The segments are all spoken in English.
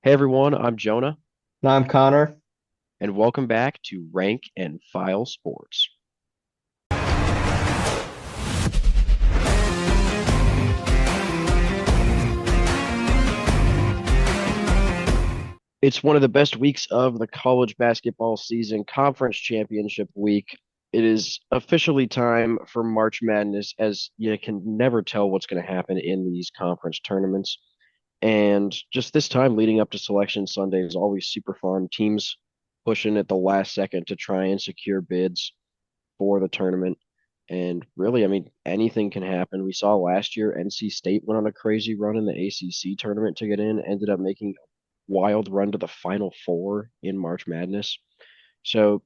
Hey everyone, I'm Jonah, No, I'm Connor. and welcome back to Rank and File Sports. It's one of the best weeks of the college basketball season, conference championship week. It is officially time for March Madness, as you can never tell what's going to happen in these conference tournaments. And just this time leading up to Selection Sunday is always super fun. Teams pushing at the last second to try and secure bids for the tournament. And really, I mean, anything can happen. We saw last year NC State went on a crazy run in the ACC tournament to get in, ended up making a wild run to the Final Four in March Madness. So,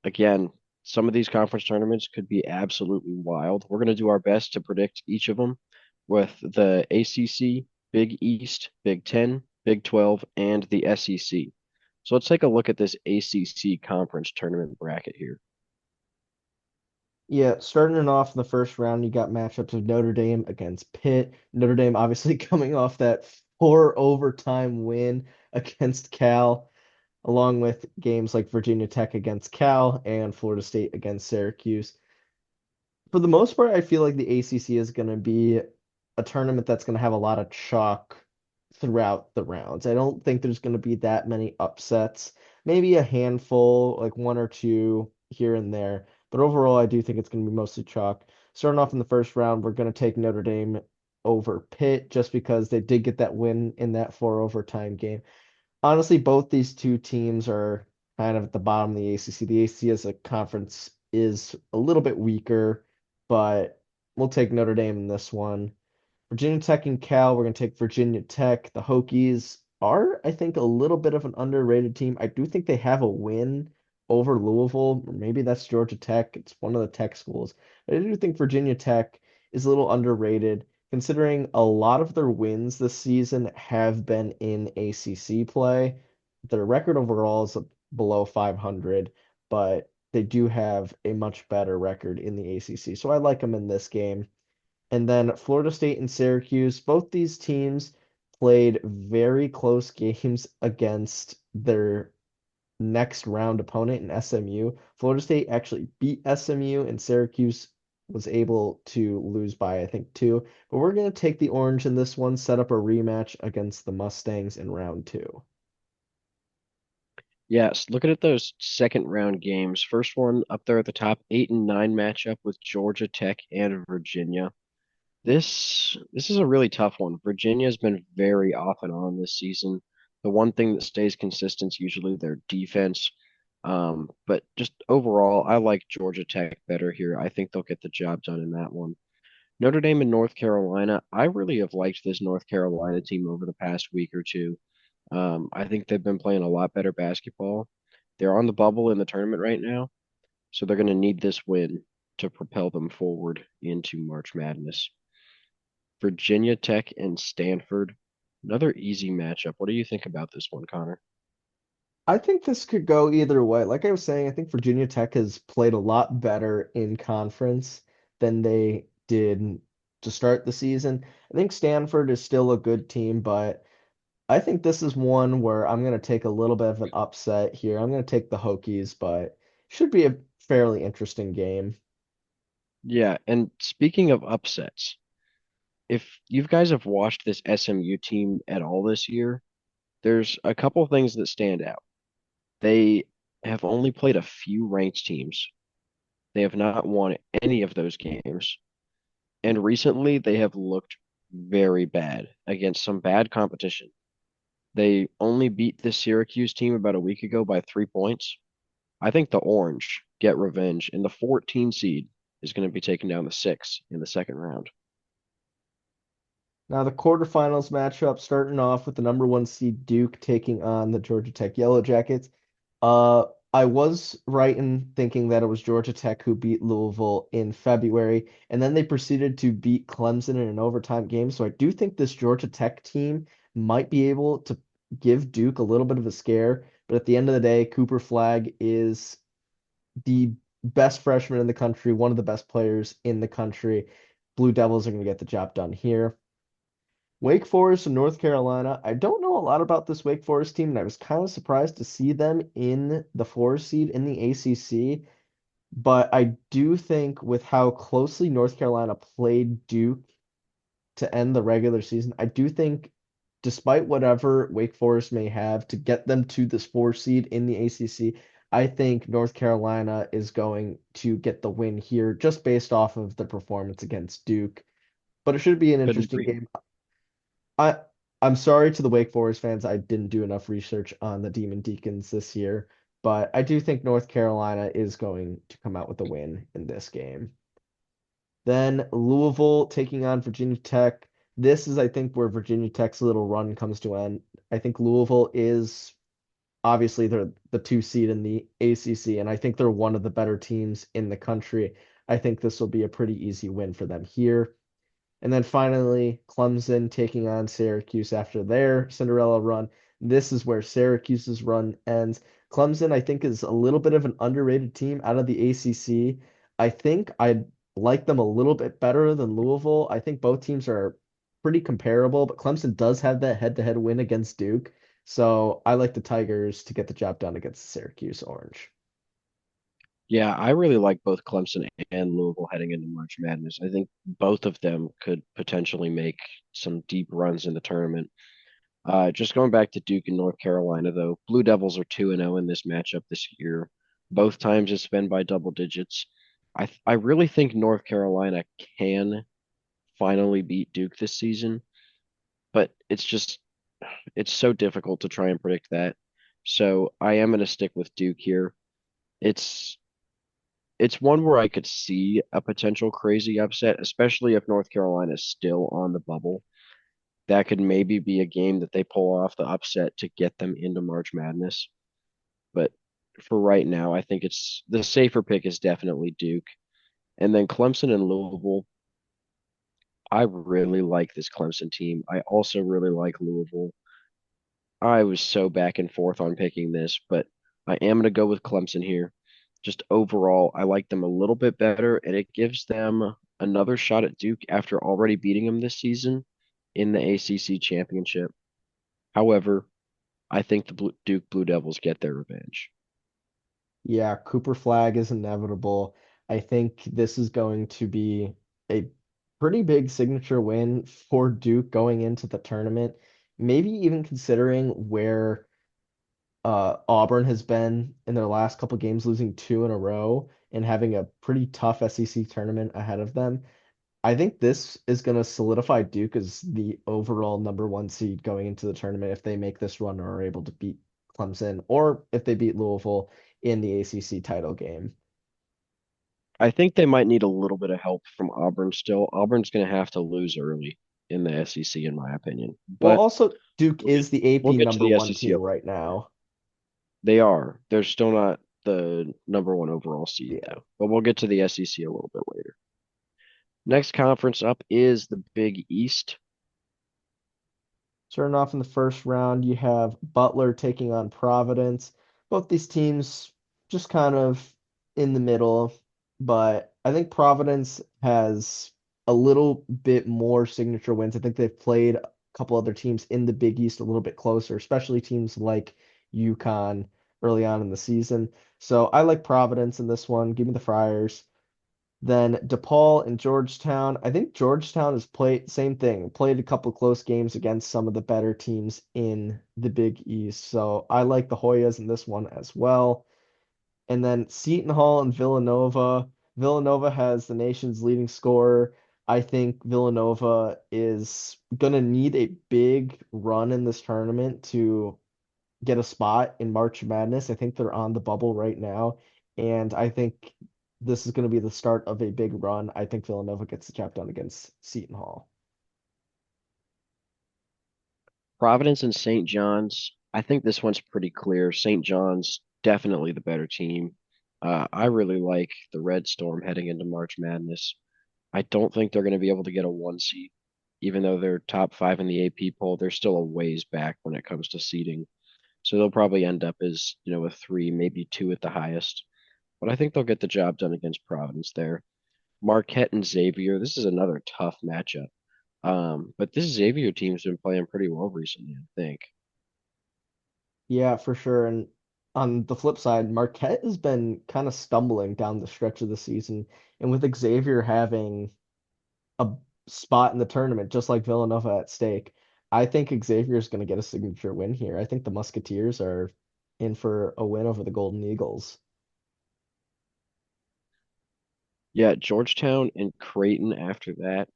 again, some of these conference tournaments could be absolutely wild. We're going to do our best to predict each of them with the ACC, Big East, Big Ten, Big 12, and the SEC. So let's take a look at this ACC conference tournament bracket here. Yeah, starting it off in the first round, you got matchups of Notre Dame against Pitt. Notre Dame obviously coming off that four overtime win against Cal, along with games like Virginia Tech against Cal and Florida State against Syracuse. For the most part, I feel like the ACC is going to be a tournament that's going to have a lot of chalk throughout the rounds. I don't think there's going to be that many upsets. Maybe a handful, like one or two here and there. But overall, I do think it's going to be mostly chalk. Starting off in the first round, we're going to take Notre Dame over Pitt just because they did get that win in that four overtime game. Honestly, both these two teams are kind of at the bottom of the ACC. The ACC as a conference is a little bit weaker, but we'll take Notre Dame in this one. Virginia Tech and Cal, we're going to take Virginia Tech. The Hokies are, I think, a little bit of an underrated team. I do think they have a win over Louisville. Or maybe that's Georgia Tech. It's one of the tech schools. But I do think Virginia Tech is a little underrated, considering a lot of their wins this season have been in ACC play. Their record overall is below 500, but they do have a much better record in the ACC. So I like them in this game. And then Florida State and Syracuse, both these teams played very close games against their next round opponent in SMU. Florida State actually beat SMU, and Syracuse was able to lose by, I think, two. But we're going to take the orange in this one, set up a rematch against the Mustangs in round two. Yes, looking at those second round games, first one up there at the top, 8 and 9 matchup with Georgia Tech and Virginia. This is a really tough one. Virginia's been very off and on this season. The one thing that stays consistent is usually their defense. But just overall, I like Georgia Tech better here. I think they'll get the job done in that one. Notre Dame and North Carolina, I really have liked this North Carolina team over the past week or two. I think they've been playing a lot better basketball. They're on the bubble in the tournament right now, so they're going to need this win to propel them forward into March Madness. Virginia Tech and Stanford, another easy matchup. What do you think about this one, Connor? I think this could go either way. Like I was saying, I think Virginia Tech has played a lot better in conference than they did to start the season. I think Stanford is still a good team, but I think this is one where I'm going to take a little bit of an upset here. I'm going to take the Hokies, but should be a fairly interesting game. Yeah, and speaking of upsets, if you guys have watched this SMU team at all this year, there's a couple things that stand out. They have only played a few ranked teams. They have not won any of those games. And recently they have looked very bad against some bad competition. They only beat the Syracuse team about a week ago by 3 points. I think the Orange get revenge, and the 14 seed is going to be taking down the six in the second round. Now, the quarterfinals matchup starting off with the number one seed Duke taking on the Georgia Tech Yellow Jackets. Uh, I was right in thinking that it was Georgia Tech who beat Louisville in February, and then they proceeded to beat Clemson in an overtime game. So I do think this Georgia Tech team might be able to give Duke a little bit of a scare. But at the end of the day, Cooper Flag is the best freshman in the country, one of the best players in the country. Blue Devils are going to get the job done here. Wake Forest and North Carolina. I don't know a lot about this Wake Forest team, and I was kind of surprised to see them in the 4 seed in the ACC. But I do think with how closely North Carolina played Duke to end the regular season, I do think despite whatever Wake Forest may have to get them to this 4 seed in the ACC, I think North Carolina is going to get the win here just based off of the performance against Duke. But it should be an Couldn't interesting agree. game. I I'm sorry to the Wake Forest fans. I didn't do enough research on the Demon Deacons this year, but I do think North Carolina is going to come out with a win in this game. Then Louisville taking on Virginia Tech. This is, I think, where Virginia Tech's little run comes to end. I think Louisville is obviously they're the 2 seed in the ACC, and I think they're one of the better teams in the country. I think this will be a pretty easy win for them here. And then finally, Clemson taking on Syracuse after their Cinderella run. This is where Syracuse's run ends. Clemson, I think, is a little bit of an underrated team out of the ACC. I think I like them a little bit better than Louisville. I think both teams are pretty comparable, but Clemson does have that head-to-head win against Duke. So I like the Tigers to get the job done against the Syracuse Orange. Yeah, I really like both Clemson and Louisville heading into March Madness. I think both of them could potentially make some deep runs in the tournament. Just going back to Duke and North Carolina, though, Blue Devils are 2-0 in this matchup this year. Both times it's been by double digits. I really think North Carolina can finally beat Duke this season, but it's so difficult to try and predict that. So I am going to stick with Duke here. It's it's one where I could see a potential crazy upset, especially if North Carolina is still on the bubble. That could maybe be a game that they pull off the upset to get them into March Madness. But for right now, I think it's the safer pick is definitely Duke. And then Clemson and Louisville. I really like this Clemson team. I also really like Louisville. I was so back and forth on picking this, but I am going to go with Clemson here. Just overall, I like them a little bit better, and it gives them another shot at Duke after already beating them this season in the ACC championship. However, I think the Duke Blue Devils get their revenge. Yeah, Cooper Flag is inevitable. I think this is going to be a pretty big signature win for Duke going into the tournament. Maybe even considering where Auburn has been in their last couple games, losing two in a row and having a pretty tough SEC tournament ahead of them. I think this is going to solidify Duke as the overall #1 seed going into the tournament if they make this run or are able to beat Clemson or if they beat Louisville in the ACC title game. I think they might need a little bit of help from Auburn still. Auburn's going to have to lose early in the SEC, in my opinion. Well, But also Duke we'll get is the we'll AP get to number the one SEC a team little right bit later. now. They are. They're still not the #1 overall seed, Yeah. though. But we'll get to the SEC a little bit later. Next conference up is the Big East. Starting off in the first round, you have Butler taking on Providence. Both these teams just kind of in the middle, but I think Providence has a little bit more signature wins. I think they've played a couple other teams in the Big East a little bit closer, especially teams like UConn early on in the season. So I like Providence in this one. Give me the Friars. Then DePaul and Georgetown. I think Georgetown has played same thing, played a couple close games against some of the better teams in the Big East. So I like the Hoyas in this one as well. And then Seton Hall and Villanova. Villanova has the nation's leading scorer. I think Villanova is going to need a big run in this tournament to get a spot in March Madness. I think they're on the bubble right now, and I think this is going to be the start of a big run. I think Villanova gets the job done against Seton Hall. Providence and St. John's. I think this one's pretty clear. St. John's definitely the better team. I really like the Red Storm heading into March Madness. I don't think they're going to be able to get a 1 seed, even though they're top five in the AP poll. They're still a ways back when it comes to seeding. So they'll probably end up as, a 3, maybe 2 at the highest. But I think they'll get the job done against Providence there. Marquette and Xavier, this is another tough matchup. But this Xavier team's been playing pretty well recently, I think. Yeah, for sure. And on the flip side, Marquette has been kind of stumbling down the stretch of the season. And with Xavier having a spot in the tournament, just like Villanova at stake, I think Xavier is going to get a signature win here. I think the Musketeers are in for a win over the Golden Eagles. Yeah, Georgetown and Creighton after that.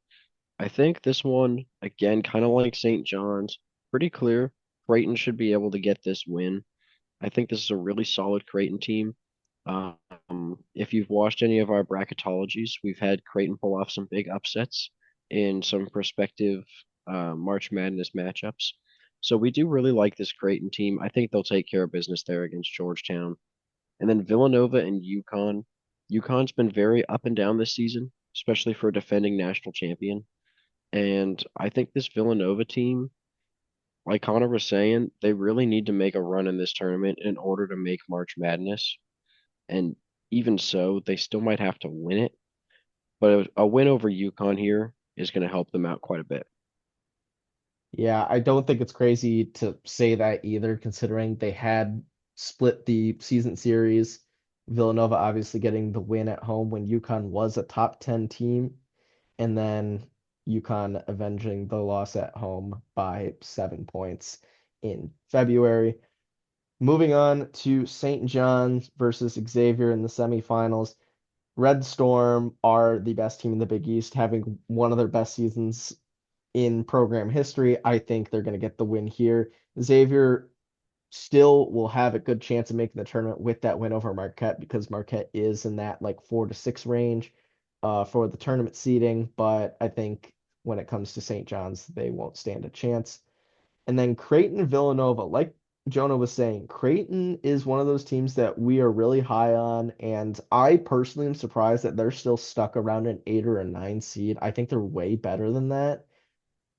I think this one, again, kind of like St. John's, pretty clear. Creighton should be able to get this win. I think this is a really solid Creighton team. If you've watched any of our bracketologies, we've had Creighton pull off some big upsets in some prospective March Madness matchups. So we do really like this Creighton team. I think they'll take care of business there against Georgetown. And then Villanova and UConn. UConn's been very up and down this season, especially for a defending national champion. And I think this Villanova team, like Connor was saying, they really need to make a run in this tournament in order to make March Madness. And even so, they still might have to win it. But a win over UConn here is going to help them out quite a bit. Yeah, I don't think it's crazy to say that either, considering they had split the season series. Villanova obviously getting the win at home when UConn was a top 10 team, and then UConn avenging the loss at home by 7 points in February. Moving on to St. John's versus Xavier in the semifinals. Red Storm are the best team in the Big East, having one of their best seasons in program history. I think they're going to get the win here. Xavier still will have a good chance of making the tournament with that win over Marquette because Marquette is in that like 4 to 6 range for the tournament seeding. But I think when it comes to St. John's, they won't stand a chance. And then Creighton Villanova, like Jonah was saying, Creighton is one of those teams that we are really high on, and I personally am surprised that they're still stuck around an 8 or a 9 seed. I think they're way better than that.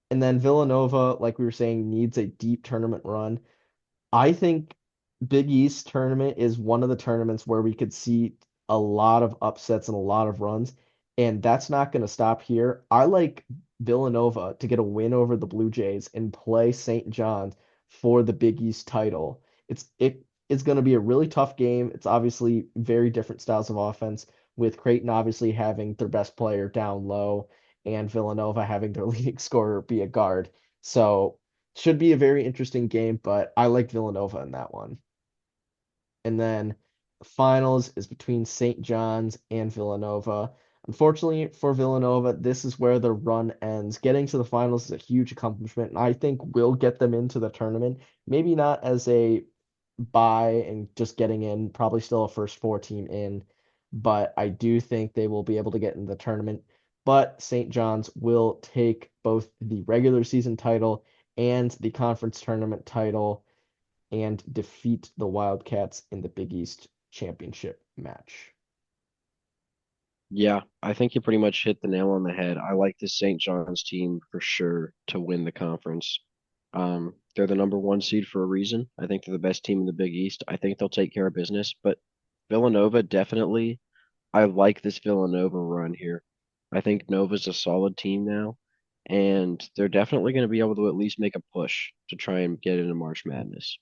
And then Villanova, like we were saying, needs a deep tournament run. I think Big East tournament is one of the tournaments where we could see a lot of upsets and a lot of runs, and that's not going to stop here. I like Villanova to get a win over the Blue Jays and play St. John's for the Big East title. It's going to be a really tough game. It's obviously very different styles of offense, with Creighton obviously having their best player down low and Villanova having their leading scorer be a guard. So should be a very interesting game, but I like Villanova in that one. And then the finals is between St. John's and Villanova. Unfortunately for Villanova, this is where the run ends. Getting to the finals is a huge accomplishment, and I think will get them into the tournament. Maybe not as a bye and just getting in, probably still a first four team in, but I do think they will be able to get in the tournament. But St. John's will take both the regular season title and the conference tournament title and defeat the Wildcats in the Big East championship match. Yeah, I think you pretty much hit the nail on the head. I like this St. John's team for sure to win the conference. They're the number one seed for a reason. I think they're the best team in the Big East. I think they'll take care of business, but Villanova definitely, I like this Villanova run here. I think Nova's a solid team now, and they're definitely going to be able to at least make a push to try and get into March Madness.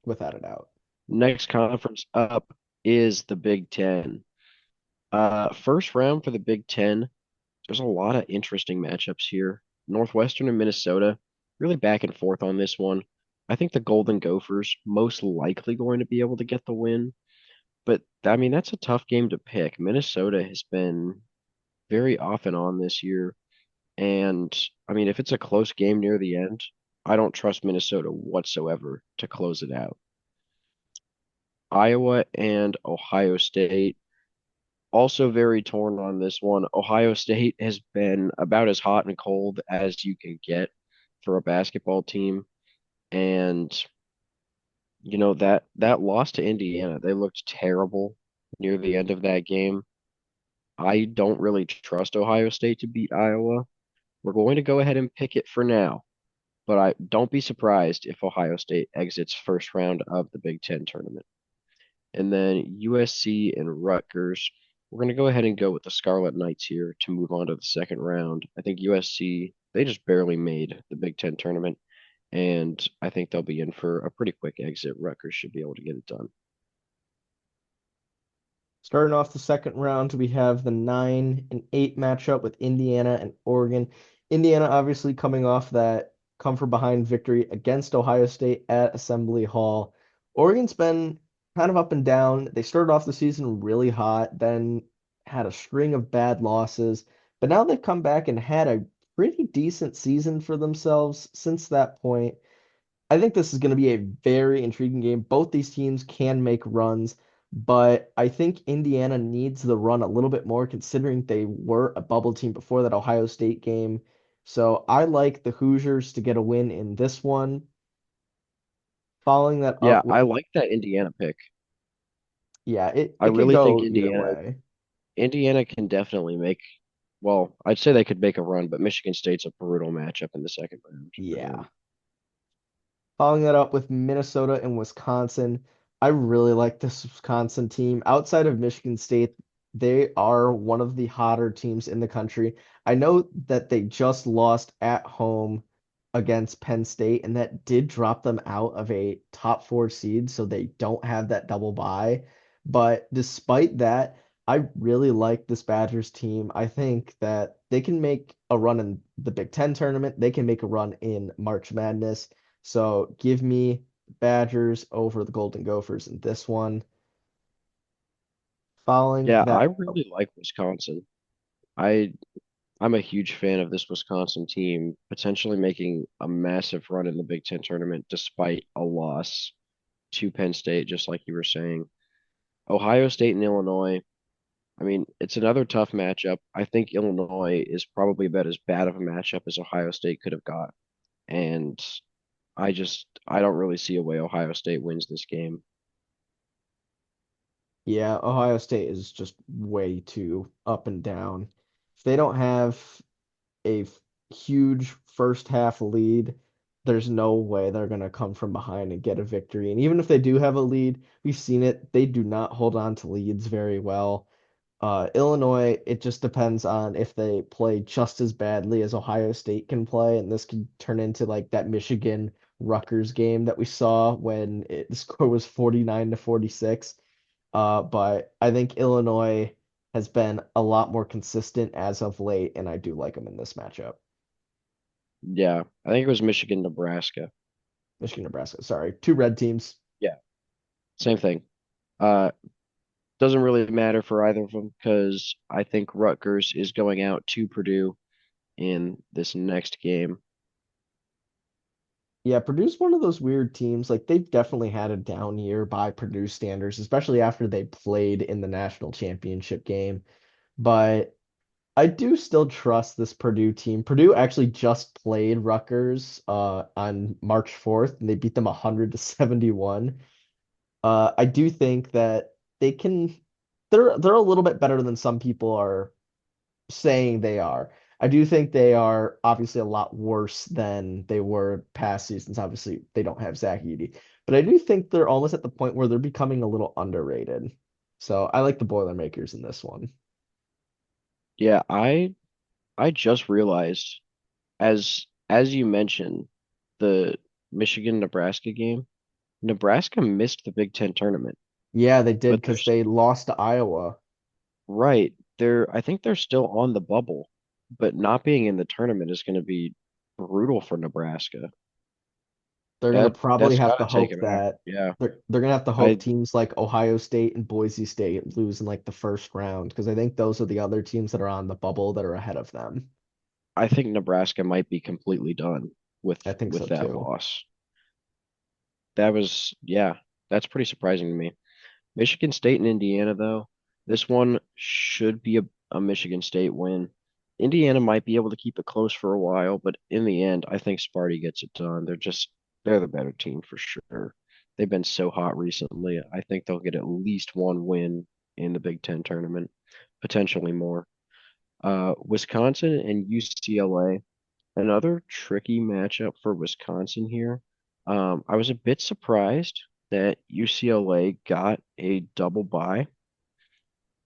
Without a doubt. Next conference up is the Big Ten. First round for the Big Ten. There's a lot of interesting matchups here. Northwestern and Minnesota, really back and forth on this one. I think the Golden Gophers most likely going to be able to get the win, but I mean that's a tough game to pick. Minnesota has been very off and on this year, and I mean if it's a close game near the end, I don't trust Minnesota whatsoever to close it out. Iowa and Ohio State. Also very torn on this one. Ohio State has been about as hot and cold as you can get for a basketball team. And that loss to Indiana, they looked terrible near the end of that game. I don't really trust Ohio State to beat Iowa. We're going to go ahead and pick it for now, but I don't be surprised if Ohio State exits first round of the Big Ten tournament. And then USC and Rutgers. We're going to go ahead and go with the Scarlet Knights here to move on to the second round. I think USC, they just barely made the Big Ten tournament, and I think they'll be in for a pretty quick exit. Rutgers should be able to get it done. Starting off the second round, we have the 9 and 8 matchup with Indiana and Oregon. Indiana obviously coming off that come from behind victory against Ohio State at Assembly Hall. Oregon's been kind of up and down. They started off the season really hot, then had a string of bad losses, but now they've come back and had a pretty decent season for themselves since that point. I think this is going to be a very intriguing game. Both these teams can make runs, but I think Indiana needs the run a little bit more considering they were a bubble team before that Ohio State game. So I like the Hoosiers to get a win in this one. Following that Yeah, up with, I like that Indiana pick. yeah, it, I it could really think go either way. Indiana can definitely make, well, I'd say they could make a run, but Michigan State's a brutal matchup in the second round for Yeah. them. Following that up with Minnesota and Wisconsin, I really like this Wisconsin team. Outside of Michigan State, they are one of the hotter teams in the country. I know that they just lost at home against Penn State, and that did drop them out of a top four seed, so they don't have that double bye. But despite that, I really like this Badgers team. I think that they can make a run in the Big Ten tournament. They can make a run in March Madness. So give me Badgers over the Golden Gophers in this one. Following Yeah, I that, really like Wisconsin. I I'm a huge fan of this Wisconsin team potentially making a massive run in the Big Ten tournament despite a loss to Penn State, just like you were saying. Ohio State and Illinois, I mean, it's another tough matchup. I think Illinois is probably about as bad of a matchup as Ohio State could have got. And I don't really see a way Ohio State wins this game. yeah, Ohio State is just way too up and down. If they don't have a huge first half lead, there's no way they're going to come from behind and get a victory. And even if they do have a lead, we've seen it, they do not hold on to leads very well. Illinois, it just depends on if they play just as badly as Ohio State can play, and this could turn into like that Michigan Rutgers game that we saw when the score was 49 to 46. But I think Illinois has been a lot more consistent as of late, and I do like them in this matchup. Yeah, I think it was Michigan, Nebraska. Michigan, Nebraska. Sorry, two red teams. Yeah, same thing. Uh, doesn't really matter for either of them because I think Rutgers is going out to Purdue in this next game. Yeah, Purdue's one of those weird teams. Like they've definitely had a down year by Purdue standards, especially after they played in the national championship game. But I do still trust this Purdue team. Purdue actually just played Rutgers on March 4th and they beat them 100 to 71. I do think that they can they're a little bit better than some people are saying they are. I do think they are obviously a lot worse than they were past seasons. Obviously, they don't have Zach Edey, but I do think they're almost at the point where they're becoming a little underrated. So I like the Boilermakers in this one. Yeah, I just realized as you mentioned the Michigan Nebraska game, Nebraska missed the Big Ten tournament, Yeah, they did but because they lost to Iowa. right. I think they're still on the bubble, but not being in the tournament is going to be brutal for Nebraska. They're gonna probably That's got have to to take hope them out. that Yeah. they're gonna have to hope I teams like Ohio State and Boise State lose in like the first round because I think those are the other teams that are on the bubble that are ahead of them. I think Nebraska might be completely done I think so that too. loss. That was yeah, that's pretty surprising to me. Michigan State and Indiana, though, this one should be a Michigan State win. Indiana might be able to keep it close for a while, but in the end, I think Sparty gets it done. They're the better team for sure. They've been so hot recently. I think they'll get at least one win in the Big Ten tournament, potentially more. Wisconsin and UCLA, another tricky matchup for Wisconsin here. I was a bit surprised that UCLA got a double bye,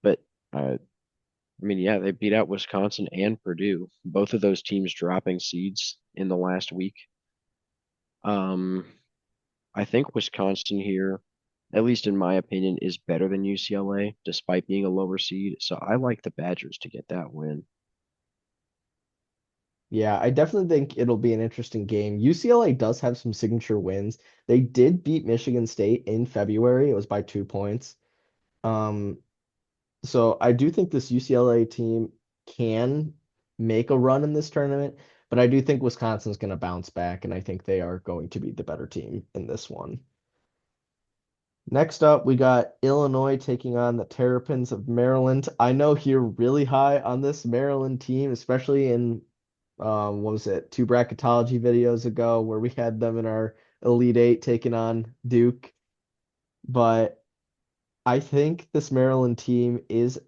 but I mean, yeah, they beat out Wisconsin and Purdue. Both of those teams dropping seeds in the last week. Um, I think Wisconsin here, at least in my opinion, is better than UCLA, despite being a lower seed. So I like the Badgers to get that win. Yeah, I definitely think it'll be an interesting game. UCLA does have some signature wins. They did beat Michigan State in February. It was by 2 points. Um, so I do think this UCLA team can make a run in this tournament, but I do think Wisconsin's going to bounce back, and I think they are going to be the better team in this one. Next up, we got Illinois taking on the Terrapins of Maryland. I know you're really high on this Maryland team, especially in what was it, two bracketology videos ago where we had them in our Elite Eight taking on Duke. But I think this Maryland team is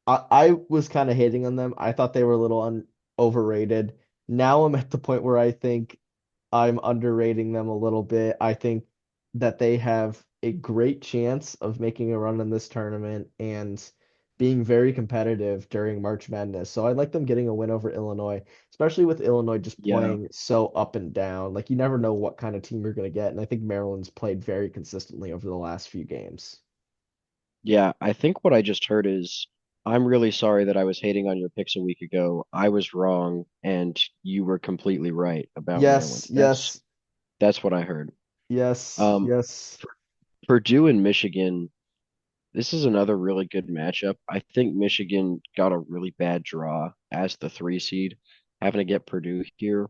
I was kind of hating on them. I thought they were a little overrated. Now I'm at the point where I think I'm underrating them a little bit. I think that they have a great chance of making a run in this tournament and being very competitive during March Madness. So I like them getting a win over Illinois, especially with Illinois just Yeah. playing so up and down. Like you never know what kind of team you're going to get. And I think Maryland's played very consistently over the last few games. Yeah, I think what I just heard is I'm really sorry that I was hating on your picks a week ago. I was wrong, and you were completely right about Maryland. Yes, yes, That's what I heard. yes, Um, yes. Purdue and Michigan, this is another really good matchup. I think Michigan got a really bad draw as the 3 seed, having to get Purdue here.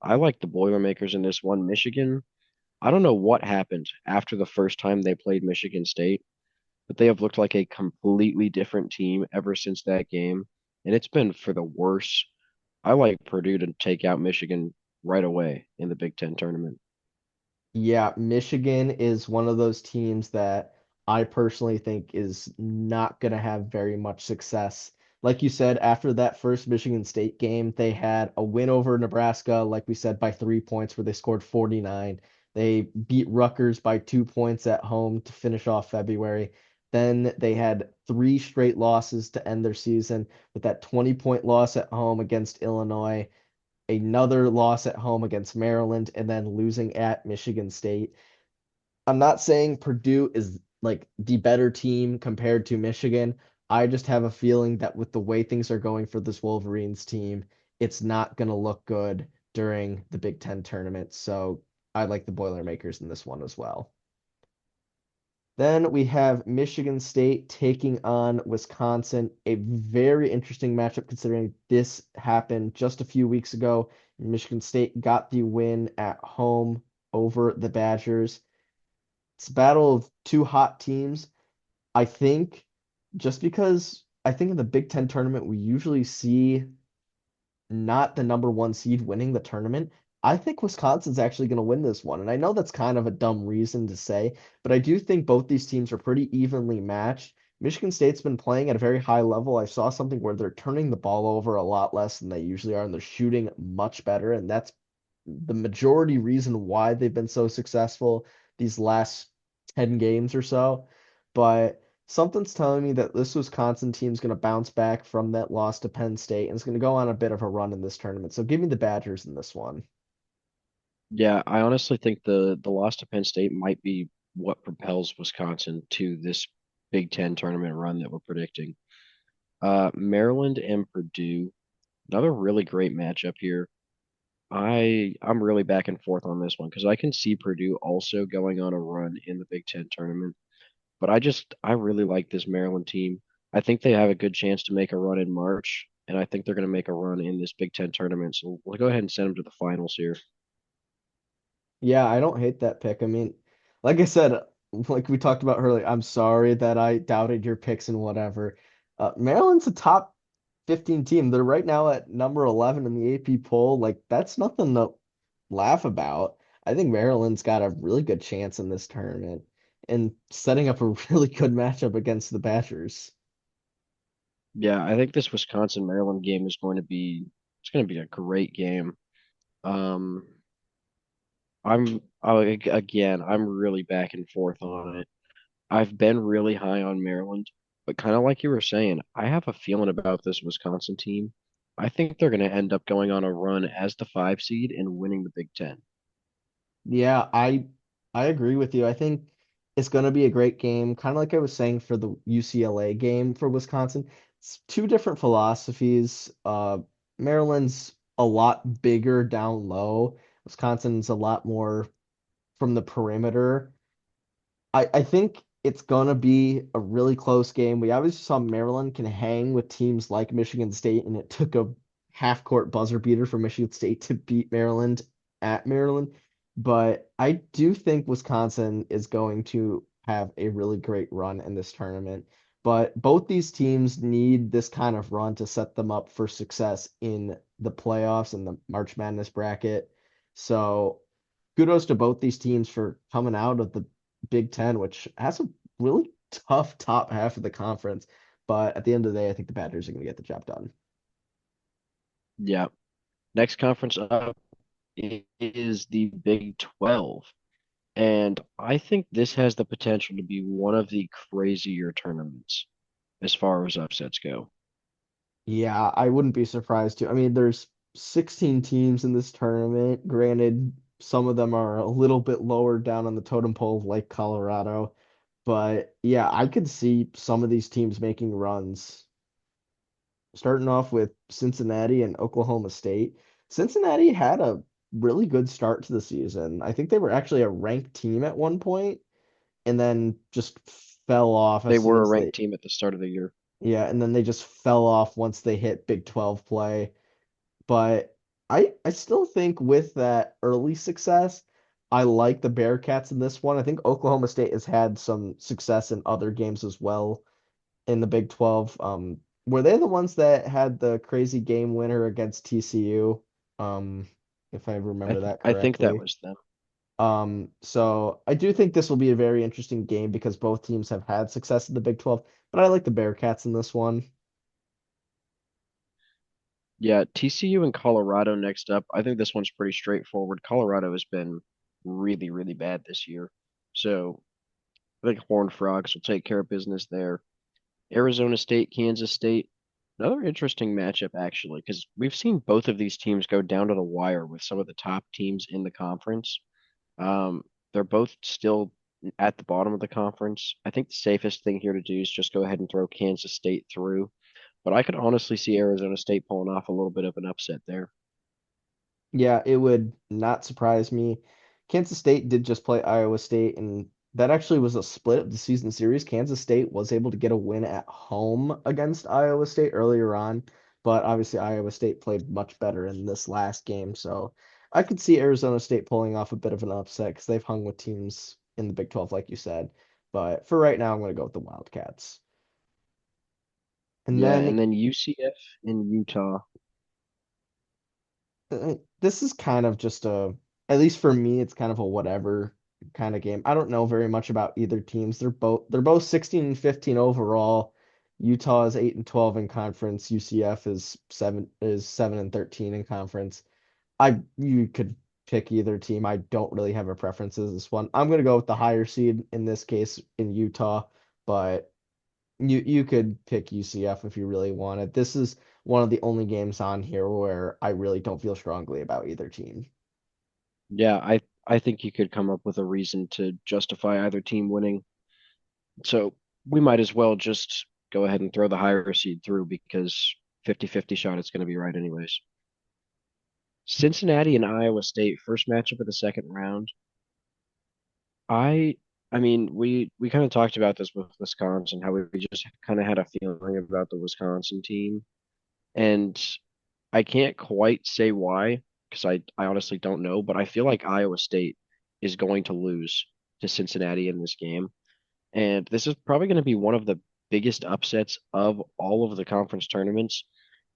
I like the Boilermakers in this one. Michigan, I don't know what happened after the first time they played Michigan State, but they have looked like a completely different team ever since that game, and it's been for the worse. I like Purdue to take out Michigan right away in the Big Ten tournament. Yeah, Michigan is one of those teams that I personally think is not going to have very much success. Like you said, after that first Michigan State game, they had a win over Nebraska, like we said, by 3 points, where they scored 49. They beat Rutgers by 2 points at home to finish off February. Then they had three straight losses to end their season with that 20-point loss at home against Illinois, another loss at home against Maryland, and then losing at Michigan State. I'm not saying Purdue is like the better team compared to Michigan. I just have a feeling that with the way things are going for this Wolverines team, it's not going to look good during the Big Ten tournament. So I like the Boilermakers in this one as well. Then we have Michigan State taking on Wisconsin, a very interesting matchup considering this happened just a few weeks ago. Michigan State got the win at home over the Badgers. It's a battle of two hot teams. I think just because I think in the Big Ten tournament, we usually see not the number one seed winning the tournament. I think Wisconsin's actually going to win this one. And I know that's kind of a dumb reason to say, but I do think both these teams are pretty evenly matched. Michigan State's been playing at a very high level. I saw something where they're turning the ball over a lot less than they usually are, and they're shooting much better. And that's the majority reason why they've been so successful these last 10 games or so. But something's telling me that this Wisconsin team's going to bounce back from that loss to Penn State and is going to go on a bit of a run in this tournament. So give me the Badgers in this one. Yeah, I honestly think the loss to Penn State might be what propels Wisconsin to this Big Ten tournament run that we're predicting. Maryland and Purdue, another really great matchup here. I'm really back and forth on this one because I can see Purdue also going on a run in the Big Ten tournament, but I really like this Maryland team. I think they have a good chance to make a run in March, and I think they're going to make a run in this Big Ten tournament. So we'll go ahead and send them to the finals here. Yeah, I don't hate that pick. I mean, like I said, like we talked about earlier, I'm sorry that I doubted your picks and whatever. Maryland's a top 15 team. They're right now at number 11 in the AP poll. Like, that's nothing to laugh about. I think Maryland's got a really good chance in this tournament and setting up a really good matchup against the Badgers. Yeah, I think this Wisconsin Maryland game is it's going to be a great game. Um, again, I'm really back and forth on it. I've been really high on Maryland, But kind of like you were saying, I have a feeling about this Wisconsin team. I think they're going to end up going on a run as the 5 seed and winning the Big Ten. Yeah, I agree with you. I think it's going to be a great game, kind of like I was saying for the UCLA game for Wisconsin. It's two different philosophies. Maryland's a lot bigger down low. Wisconsin's a lot more from the perimeter. I think it's gonna be a really close game. We obviously saw Maryland can hang with teams like Michigan State, and it took a half court buzzer beater for Michigan State to beat Maryland at Maryland. But I do think Wisconsin is going to have a really great run in this tournament. But both these teams need this kind of run to set them up for success in the playoffs and the March Madness bracket. So kudos to both these teams for coming out of the Big Ten, which has a really tough top half of the conference. But at the end of the day, I think the Badgers are going to get the job done. Yeah. Next conference up is the Big 12. And I think this has the potential to be one of the crazier tournaments as far as upsets go. Yeah, I wouldn't be surprised to. I mean, there's 16 teams in this tournament. Granted, some of them are a little bit lower down on the totem pole, like Colorado. But yeah, I could see some of these teams making runs, starting off with Cincinnati and Oklahoma State. Cincinnati had a really good start to the season. I think they were actually a ranked team at one point and then just fell off They as soon were a as they, ranked team at the start of the year. yeah, and then they just fell off once they hit Big 12 play. But I still think with that early success, I like the Bearcats in this one. I think Oklahoma State has had some success in other games as well in the Big 12. Were they the ones that had the crazy game winner against TCU? If I remember that I think that correctly. was them. So I do think this will be a very interesting game because both teams have had success in the Big 12, but I like the Bearcats in this one. Yeah, TCU and Colorado next up. I think this one's pretty straightforward. Colorado has been really, really bad this year. So I think Horned Frogs will take care of business there. Arizona State, Kansas State. Another interesting matchup, actually, because we've seen both of these teams go down to the wire with some of the top teams in the conference. They're both still at the bottom of the conference. I think the safest thing here to do is just go ahead and throw Kansas State through. But I could honestly see Arizona State pulling off a little bit of an upset there. Yeah, it would not surprise me. Kansas State did just play Iowa State, and that actually was a split of the season series. Kansas State was able to get a win at home against Iowa State earlier on, but obviously Iowa State played much better in this last game. So I could see Arizona State pulling off a bit of an upset because they've hung with teams in the Big 12, like you said. But for right now, I'm going to go with the Wildcats. And Yeah, then and then UCF in Utah. this is kind of just a, at least for me, it's kind of a whatever kind of game. I don't know very much about either teams. They're both 16 and 15 overall. Utah is 8 and 12 in conference. UCF is 7 and 13 in conference. You could pick either team. I don't really have a preference as this one. I'm gonna go with the higher seed in this case in Utah, but you could pick UCF if you really wanted. This is one of the only games on here where I really don't feel strongly about either team. Yeah, I think you could come up with a reason to justify either team winning. So we might as well just go ahead and throw the higher seed through because 50-50 shot it's going to be right anyways. Cincinnati and Iowa State, first matchup of the second round. I I mean, we kind of talked about this with Wisconsin, how we just kind of had a feeling about the Wisconsin team. And I can't quite say why, because I honestly don't know, but I feel like Iowa State is going to lose to Cincinnati in this game. And this is probably going to be one of the biggest upsets of all of the conference tournaments.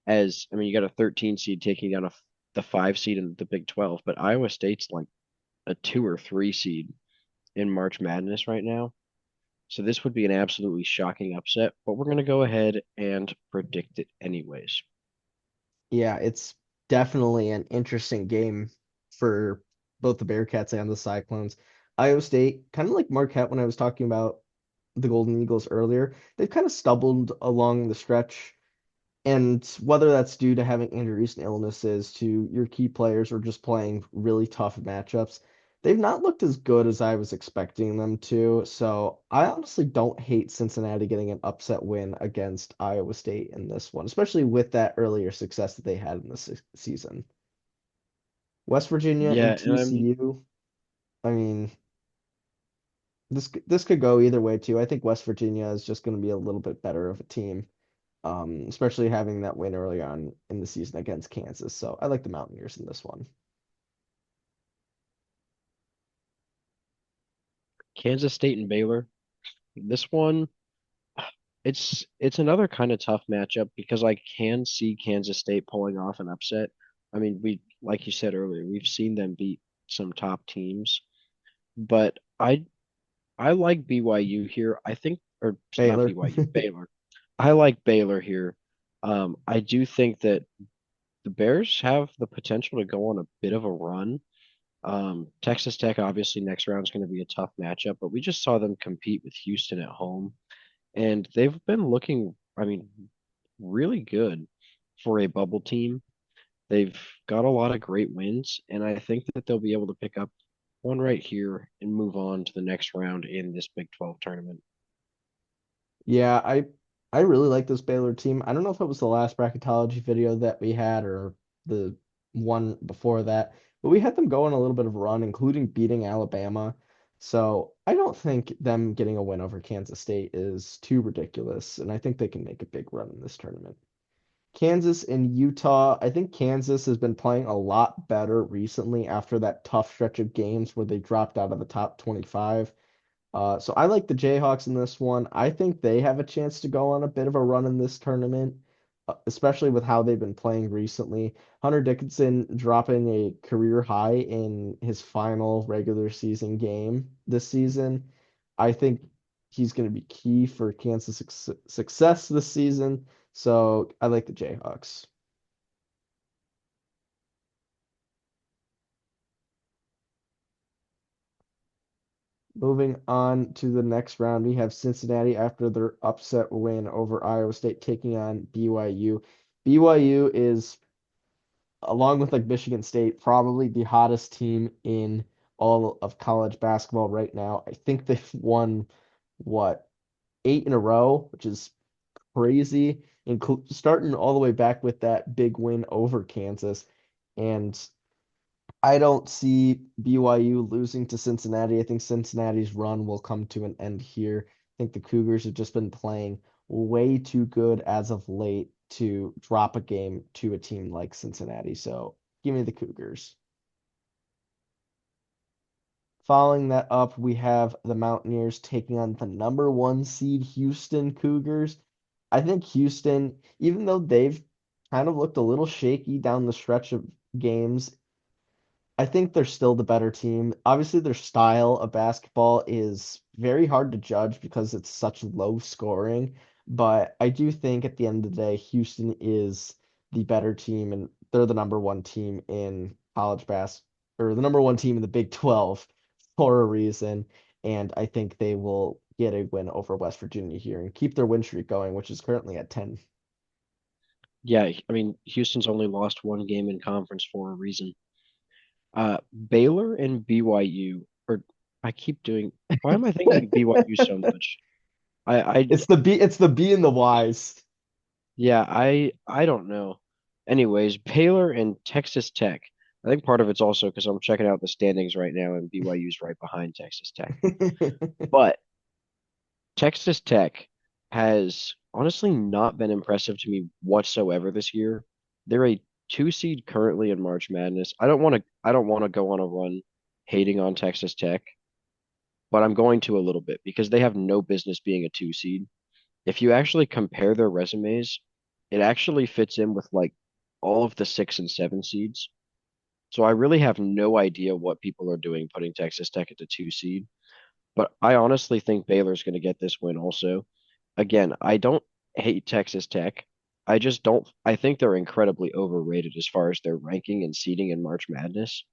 As I mean, you got a 13 seed taking down the 5 seed in the Big 12, but Iowa State's like a 2 or 3 seed in March Madness right now. So this would be an absolutely shocking upset, but we're going to go ahead and predict it anyways. Yeah, it's definitely an interesting game for both the Bearcats and the Cyclones. Iowa State, kind of like Marquette when I was talking about the Golden Eagles earlier, they've kind of stumbled along the stretch. And whether that's due to having injuries and illnesses to your key players or just playing really tough matchups, they've not looked as good as I was expecting them to. So I honestly don't hate Cincinnati getting an upset win against Iowa State in this one, especially with that earlier success that they had in this season. West Virginia Yeah, and and I'm TCU, I mean, this could go either way too. I think West Virginia is just going to be a little bit better of a team, especially having that win early on in the season against Kansas. So I like the Mountaineers in this one. Kansas State and Baylor. This one, it's another kind of tough matchup because I can see Kansas State pulling off an upset. I mean, we like you said earlier, we've seen them beat some top teams, but I like BYU here. I think, or not Baylor. BYU, Baylor. I like Baylor here. I do think that the Bears have the potential to go on a bit of a run. Texas Tech, obviously, next round is going to be a tough matchup, but we just saw them compete with Houston at home, and they've been looking, I mean, really good for a bubble team. They've got a lot of great wins, and I think that they'll be able to pick up one right here and move on to the next round in this Big 12 tournament. Yeah, I really like this Baylor team. I don't know if it was the last bracketology video that we had or the one before that, but we had them go on a little bit of a run, including beating Alabama. So I don't think them getting a win over Kansas State is too ridiculous, and I think they can make a big run in this tournament. Kansas and Utah, I think Kansas has been playing a lot better recently after that tough stretch of games where they dropped out of the top 25. So I like the Jayhawks in this one. I think they have a chance to go on a bit of a run in this tournament, especially with how they've been playing recently. Hunter Dickinson dropping a career high in his final regular season game this season. I think he's going to be key for Kansas success this season. So I like the Jayhawks. Moving on to the next round, we have Cincinnati after their upset win over Iowa State taking on BYU. BYU is, along with like Michigan State, probably the hottest team in all of college basketball right now. I think they've won what, 8 in a row, which is crazy, starting all the way back with that big win over Kansas. And I don't see BYU losing to Cincinnati. I think Cincinnati's run will come to an end here. I think the Cougars have just been playing way too good as of late to drop a game to a team like Cincinnati. So give me the Cougars. Following that up, we have the Mountaineers taking on the number one seed Houston Cougars. I think Houston, even though they've kind of looked a little shaky down the stretch of games, I think they're still the better team. Obviously, their style of basketball is very hard to judge because it's such low scoring. But I do think at the end of the day, Houston is the better team, and they're the number one team in college or the number one team in the Big 12 for a reason. And I think they will get a win over West Virginia here and keep their win streak going, which is currently at 10. Yeah, I mean, Houston's only lost one game in conference for a reason. Baylor and BYU, or I keep doing, why am I thinking BYU so much? I, It's the B and the Y's. yeah, I don't know. Anyways, Baylor and Texas Tech. I think part of it's also because I'm checking out the standings right now, and BYU's right behind Texas Tech. But Texas Tech has honestly not been impressive to me whatsoever this year. They're a two seed currently in March Madness. I don't want to go on a run hating on Texas Tech, but I'm going to a little bit because they have no business being a two seed. If you actually compare their resumes, it actually fits in with like all of the 6 and 7 seeds. So I really have no idea what people are doing putting Texas Tech at the two seed. But I honestly think Baylor's going to get this win also. Again, I don't hate Texas Tech. I just don't. I think they're incredibly overrated as far as their ranking and seeding in March Madness,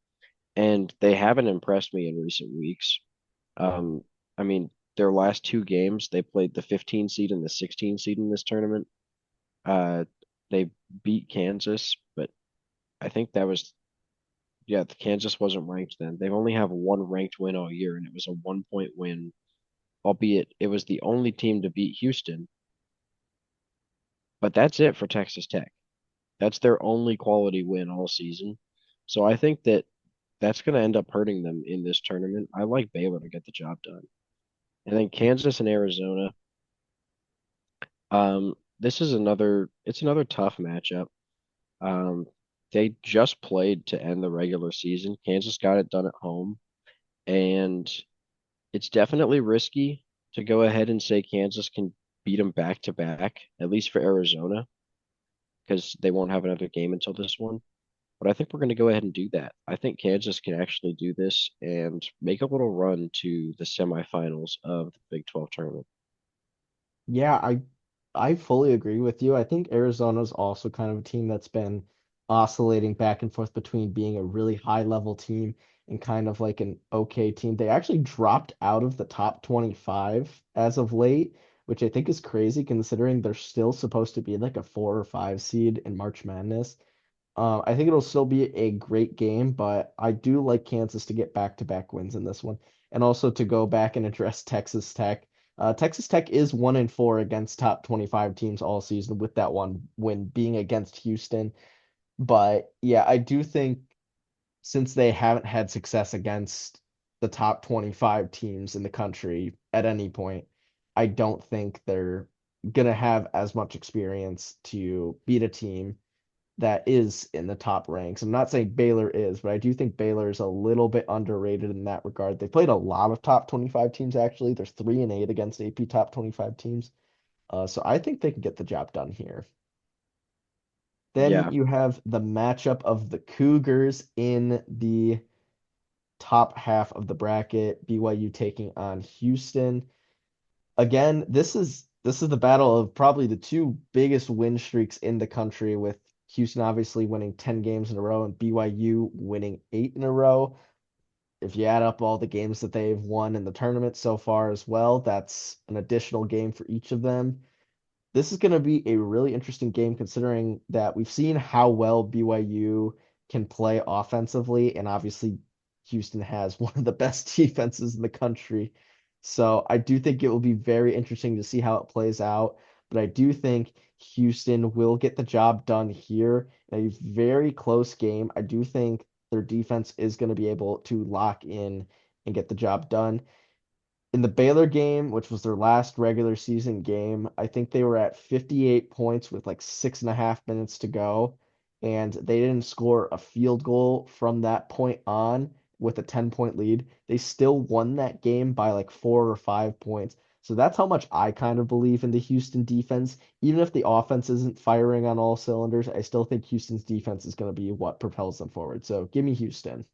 and they haven't impressed me in recent weeks. Um, I mean, their last two games, they played the 15 seed and the 16 seed in this tournament. Uh, they beat Kansas, but I think that was yeah, Kansas wasn't ranked then. They only have one ranked win all year, and it was a 1 point win, albeit it was the only team to beat Houston. But that's it for Texas Tech. That's their only quality win all season. So I think that that's going to end up hurting them in this tournament. I like Baylor to get the job done. And then Kansas and Arizona. This is another tough matchup. Um, they just played to end the regular season. Kansas got it done at home, and it's definitely risky to go ahead and say Kansas can beat them back to back, at least for Arizona, because they won't have another game until this one. But I think we're going to go ahead and do that. I think Kansas can actually do this and make a little run to the semifinals of the Big 12 tournament. Yeah, I fully agree with you. I think Arizona's also kind of a team that's been oscillating back and forth between being a really high level team and kind of like an okay team. They actually dropped out of the top 25 as of late, which I think is crazy considering they're still supposed to be like a 4 or 5 seed in March Madness. I think it'll still be a great game, but I do like Kansas to get back-to-back wins in this one, and also to go back and address Texas Tech. Texas Tech is 1-4 against top 25 teams all season, with that one win being against Houston. But yeah, I do think since they haven't had success against the top 25 teams in the country at any point, I don't think they're gonna have as much experience to beat a team that is in the top ranks. I'm not saying Baylor is, but I do think Baylor is a little bit underrated in that regard. They played a lot of top 25 teams actually. They're 3-8 against AP top 25 teams. So I think they can get the job done here. Then Yeah, you have the matchup of the Cougars in the top half of the bracket, BYU taking on Houston. Again, this is the battle of probably the two biggest win streaks in the country, with Houston obviously winning 10 games in a row and BYU winning 8 in a row. If you add up all the games that they've won in the tournament so far as well, that's an additional game for each of them. This is going to be a really interesting game considering that we've seen how well BYU can play offensively, and obviously Houston has one of the best defenses in the country. So I do think it will be very interesting to see how it plays out. But I do think Houston will get the job done here in a very close game. I do think their defense is going to be able to lock in and get the job done in the Baylor game, which was their last regular season game. I think they were at 58 points with like 6.5 minutes to go, and they didn't score a field goal from that point on with a 10-point lead. They still won that game by like 4 or 5 points. So that's how much I kind of believe in the Houston defense. Even if the offense isn't firing on all cylinders, I still think Houston's defense is going to be what propels them forward. So give me Houston.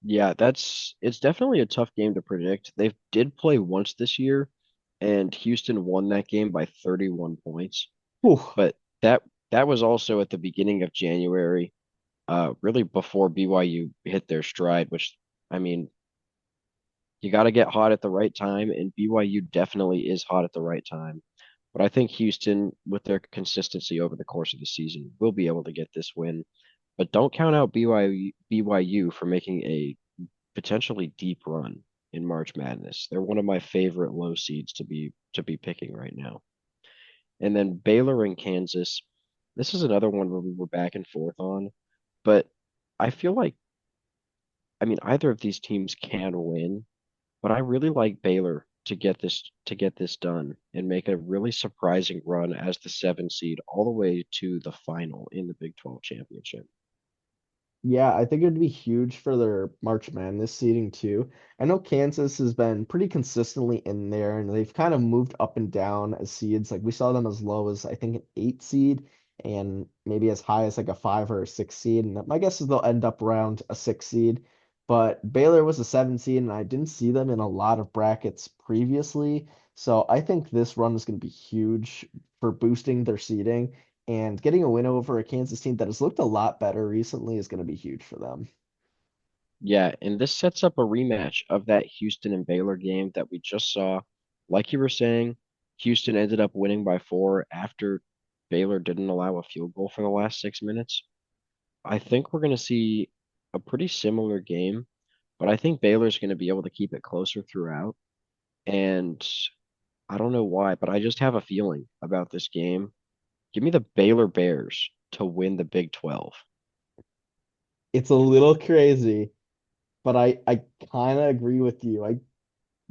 yeah, it's definitely a tough game to predict. They did play once this year, and Houston won that game by 31 points. Whew. But that was also at the beginning of January, really before BYU hit their stride, which I mean, you got to get hot at the right time, and BYU definitely is hot at the right time. But I think Houston, with their consistency over the course of the season, will be able to get this win. But don't count out BYU for making a potentially deep run in March Madness. They're one of my favorite low seeds to be picking right now. And then Baylor and Kansas. This is another one where we were back and forth on, but I feel like either of these teams can win, but I really like Baylor to get this done and make a really surprising run as the 7 seed all the way to the final in the Big 12 championship. Yeah, I think it'd be huge for their March Madness seeding too. I know Kansas has been pretty consistently in there, and they've kind of moved up and down as seeds. Like we saw them as low as I think an 8 seed, and maybe as high as like a 5 or a 6 seed. And my guess is they'll end up around a 6 seed. But Baylor was a 7 seed, and I didn't see them in a lot of brackets previously. So I think this run is going to be huge for boosting their seeding. And getting a win over a Kansas team that has looked a lot better recently is going to be huge for them. Yeah, and this sets up a rematch of that Houston and Baylor game that we just saw. Like you were saying, Houston ended up winning by 4 after Baylor didn't allow a field goal for the last 6 minutes. I think we're going to see a pretty similar game, but I think Baylor's going to be able to keep it closer throughout. And I don't know why, but I just have a feeling about this game. Give me the Baylor Bears to win the Big 12. It's a little crazy, but I kind of agree with you. I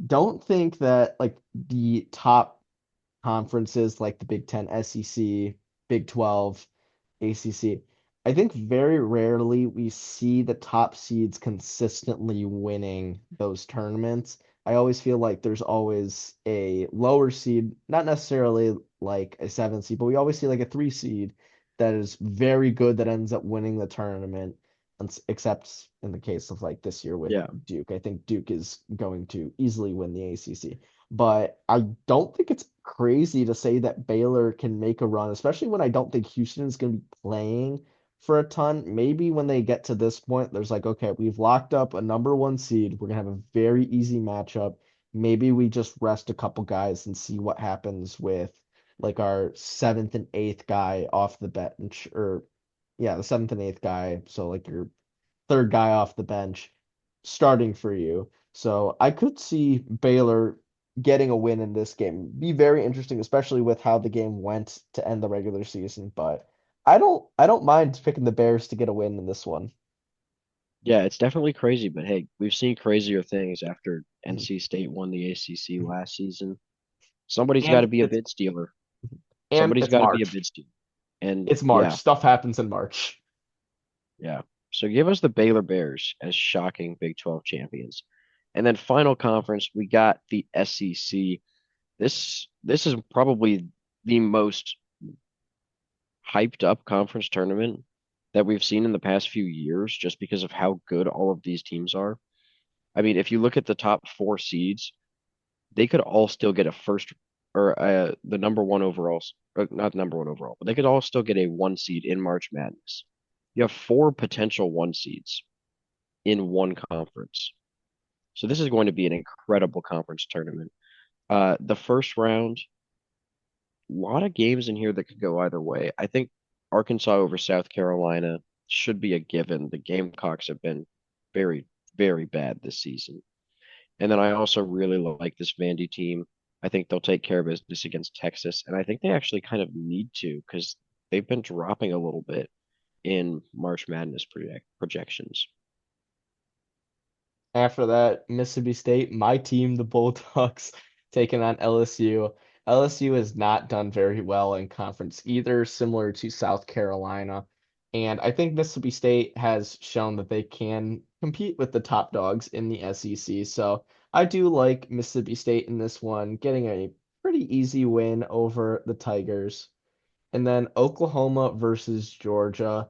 don't think that like the top conferences like the Big Ten, SEC, Big 12, ACC. I think very rarely we see the top seeds consistently winning those tournaments. I always feel like there's always a lower seed, not necessarily like a 7 seed, but we always see like a 3 seed that is very good that ends up winning the tournament, except in the case of like this year with Yeah. Duke. I think Duke is going to easily win the ACC. But I don't think it's crazy to say that Baylor can make a run, especially when I don't think Houston is going to be playing for a ton. Maybe when they get to this point, there's like, okay, we've locked up a number 1 seed. We're going to have a very easy matchup. Maybe we just rest a couple guys and see what happens with like our seventh and eighth guy off the bench, or yeah, the seventh and eighth guy. So like your third guy off the bench starting for you. So I could see Baylor getting a win in this game. Be very interesting, especially with how the game went to end the regular season. But I don't mind picking the Bears to get a win in this one. Yeah, it's definitely crazy, but hey, we've seen crazier things after Mhm. NC State won the ACC Mhm. last season. Somebody's got to And be a it's bid stealer. and Somebody's it's got to be a March. bid stealer. And It's March. yeah, Stuff happens in March. yeah. So give us the Baylor Bears as shocking Big 12 champions. And then final conference, we got the SEC. This is probably the most hyped up conference tournament that we've seen in the past few years just because of how good all of these teams are. I mean, if you look at the top 4 seeds, they could all still get a first or the number one overall, or not number one overall, but they could all still get a 1 seed in March Madness. You have 4 potential 1 seeds in one conference. So this is going to be an incredible conference tournament. The first round, a lot of games in here that could go either way. I think Arkansas over South Carolina should be a given. The Gamecocks have been very, very bad this season. And then I also really like this Vandy team. I think they'll take care of business against Texas, and I think they actually kind of need to because they've been dropping a little bit in March Madness projections. After that, Mississippi State, my team, the Bulldogs, taking on LSU. LSU has not done very well in conference either, similar to South Carolina. And I think Mississippi State has shown that they can compete with the top dogs in the SEC. So I do like Mississippi State in this one, getting a pretty easy win over the Tigers. And then Oklahoma versus Georgia.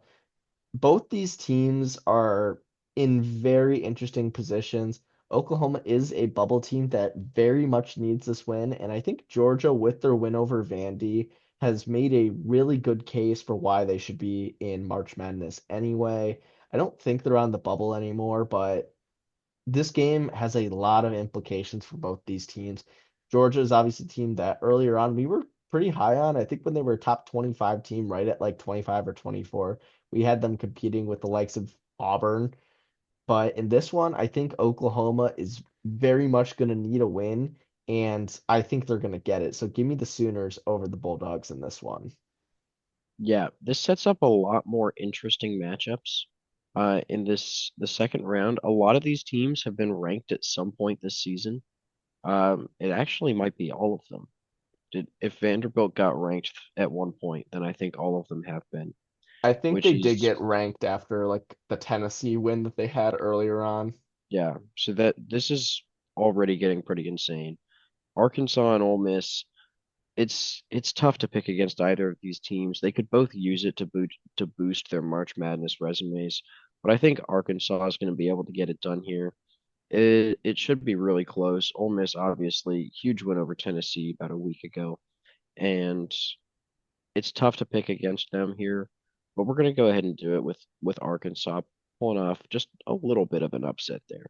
Both these teams are in very interesting positions. Oklahoma is a bubble team that very much needs this win, and I think Georgia, with their win over Vandy, has made a really good case for why they should be in March Madness anyway. I don't think they're on the bubble anymore, but this game has a lot of implications for both these teams. Georgia is obviously a team that earlier on we were pretty high on. I think when they were a top 25 team, right at like 25 or 24, we had them competing with the likes of Auburn. But in this one, I think Oklahoma is very much going to need a win, and I think they're going to get it. So give me the Sooners over the Bulldogs in this one. Yeah, this sets up a lot more interesting matchups. In the second round, a lot of these teams have been ranked at some point this season. It actually might be all of them. If Vanderbilt got ranked at one point, then I think all of them have been, I think which they did is get ranked after like the Tennessee win that they had earlier on. yeah. So that this is already getting pretty insane. Arkansas and Ole Miss, it's tough to pick against either of these teams. They could both use it to boost their March Madness resumes, but I think Arkansas is going to be able to get it done here. It should be really close. Ole Miss, obviously, huge win over Tennessee about a week ago, and it's tough to pick against them here, but we're going to go ahead and do it with Arkansas. pulling off just a little bit of an upset there.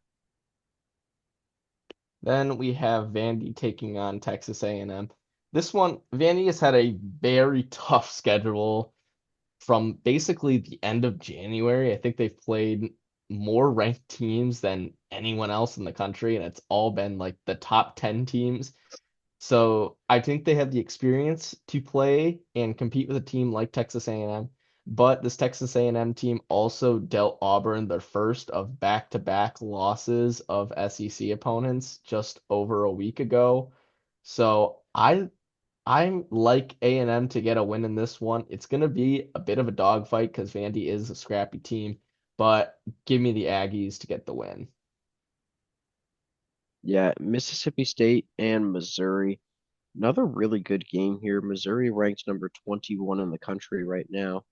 Then we have Vandy taking on Texas A&M. This one, Vandy has had a very tough schedule from basically the end of January. I think they've played more ranked teams than anyone else in the country, and it's all been like the top 10 teams. So I think they have the experience to play and compete with a team like Texas A&M. But this Texas A&M team also dealt Auburn their first of back-to-back losses of SEC opponents just over a week ago. So I'm like A&M to get a win in this one. It's going to be a bit of a dogfight because Vandy is a scrappy team, but give me the Aggies to get the win. Yeah, Mississippi State and Missouri. Another really good game here. Missouri ranks number 21 in the country right now.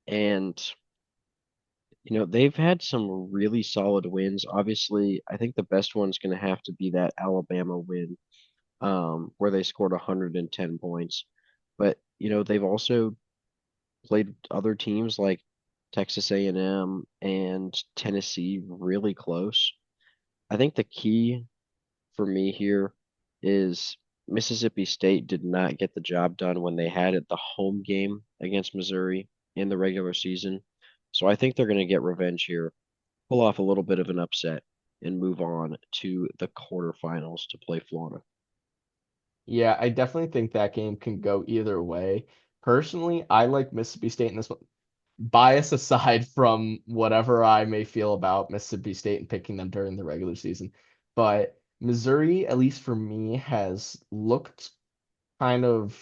And, they've had some really solid wins. Obviously, I think the best one's going to have to be that Alabama win, where they scored 110 points. But, they've also played other teams like Texas A&M and Tennessee really close. I think the key for me here is Mississippi State did not get the job done when they had it the home game against Missouri in the regular season. So I think they're going to get revenge here, pull off a little bit of an upset, and move on to the quarterfinals to play Florida. Yeah, I definitely think that game can go either way. Personally, I like Mississippi State in this one. Bias aside from whatever I may feel about Mississippi State and picking them during the regular season, but Missouri, at least for me, has looked kind of